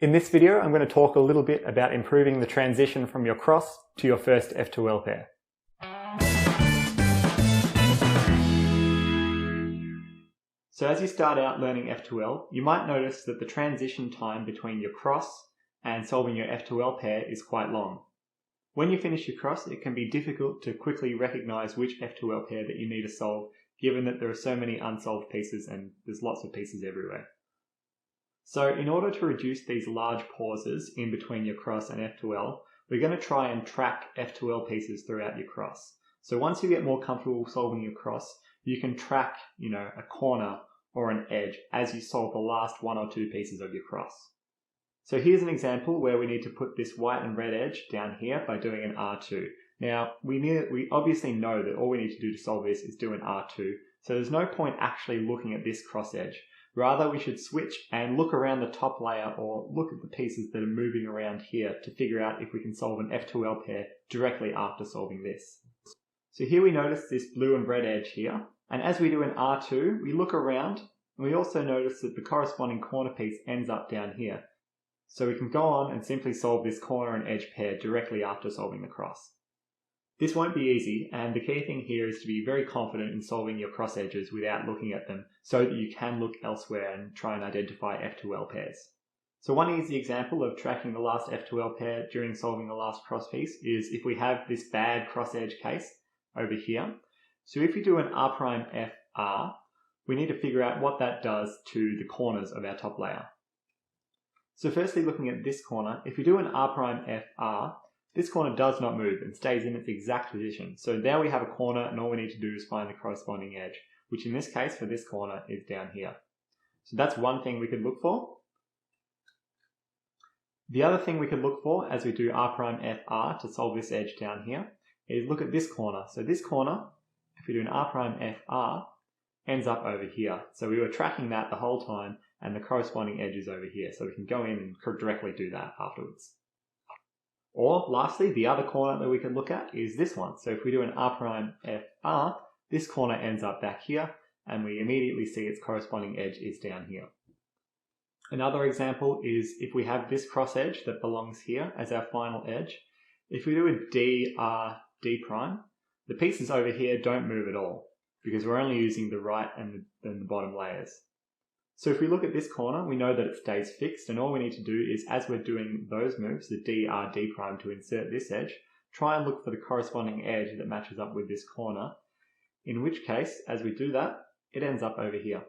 In this video, I'm going to talk a little bit about improving the transition from your cross to your first F2L pair. So as you start out learning F2L, you might notice that the transition time between your cross and solving your F2L pair is quite long. When you finish your cross, it can be difficult to quickly recognize which F2L pair that you need to solve, given that there are so many unsolved pieces and there's lots of pieces everywhere. So in order to reduce these large pauses in between your cross and F2L, we're going to try and track F2L pieces throughout your cross. So once you get more comfortable solving your cross, you can track, a corner or an edge as you solve the last one or two pieces of your cross. So here's an example where we need to put this white and red edge down here by doing an R2. Now, we obviously know that all we need to do to solve this is do an R2, so there's no point actually looking at this cross edge. Rather, we should switch and look around the top layer or look at the pieces that are moving around here to figure out if we can solve an F2L pair directly after solving this. So here we notice this blue and red edge here, and as we do an R2, we look around and we also notice that the corresponding corner piece ends up down here. So we can go on and simply solve this corner and edge pair directly after solving the cross. This won't be easy, and the key thing here is to be very confident in solving your cross edges without looking at them so that you can look elsewhere and try and identify F2L pairs. So one easy example of tracking the last F2L pair during solving the last cross piece is if we have this bad cross edge case over here. So if we do an R'F_R, we need to figure out what that does to the corners of our top layer. So firstly, looking at this corner, if we do an R'F_R, this corner does not move and stays in its exact position. So there we have a corner and all we need to do is find the corresponding edge, which in this case for this corner is down here. So that's one thing we could look for. The other thing we could look for as we do R'F_R to solve this edge down here is look at this corner. So this corner, if we do an R'F_R, ends up over here. So we were tracking that the whole time and the corresponding edge is over here. So we can go in and directly do that afterwards. Or lastly, the other corner that we can look at is this one. So if we do an R'F_R, this corner ends up back here and we immediately see its corresponding edge is down here. Another example is if we have this cross edge that belongs here as our final edge. If we do a dR_D', the pieces over here don't move at all because we're only using the right and the bottom layers. So if we look at this corner, we know that it stays fixed, and all we need to do is, as we're doing those moves, the dR_D' to insert this edge, try and look for the corresponding edge that matches up with this corner, in which case, as we do that, it ends up over here.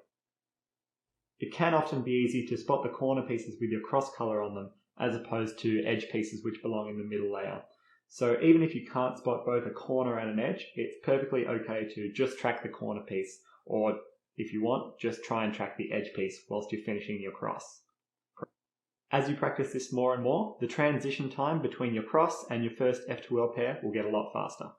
It can often be easy to spot the corner pieces with your cross color on them, as opposed to edge pieces which belong in the middle layer. So even if you can't spot both a corner and an edge, it's perfectly okay to just track the corner piece, or if you want, just try and track the edge piece whilst you're finishing your cross. As you practice this more and more, the transition time between your cross and your first F2L pair will get a lot faster.